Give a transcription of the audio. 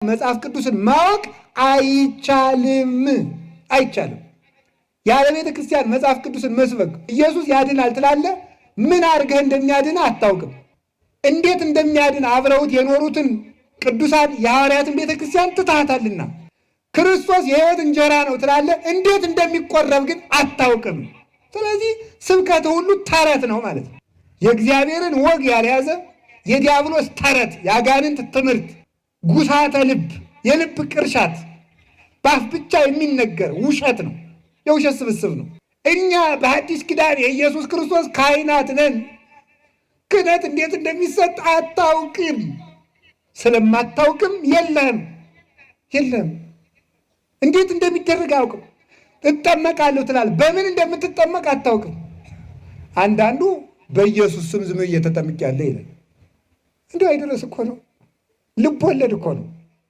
መጽሐፍ ቅዱስን ማወቅ አይቻልም። ያለ ቤተ ክርስቲያን መጽሐፍ ቅዱስን መስበክ ኢየሱስ ያድናል ትላለህ። ምን አድርገህ እንደሚያድን አታውቅም። እንዴት እንደሚያድን አብረውት የኖሩትን ቅዱሳን የሐዋርያትን ቤተ ክርስቲያን ትታሃታልና። ክርስቶስ የሕይወት እንጀራ ነው ትላለህ። እንዴት እንደሚቆረብ ግን አታውቅም። ስለዚህ ስብከት ሁሉ ተረት ነው ማለት ነው። የእግዚአብሔርን ወግ ያልያዘ የዲያብሎስ ተረት፣ የአጋንንት ትምህርት፣ ጉሳተ ልብ፣ የልብ ቅርሻት፣ በአፍ ብቻ የሚነገር ውሸት ነው። የውሸት ስብስብ ነው። እኛ በሐዲስ ኪዳን የኢየሱስ ክርስቶስ ካህናት ነን። ክህነት እንዴት እንደሚሰጥ አታውቅም። ስለማታውቅም የለም። እንዴት እንደሚደረግ አያውቅም። እጠመቃለሁ ትላለህ። በምን እንደምትጠመቅ አታውቅም። አንዳንዱ በኢየሱስ ስም ዝም እየተጠምቅ ያለ ይላል። እንዲሁ አይደረስ እኮ ነው። ልብ ወለድ እኮ ነው።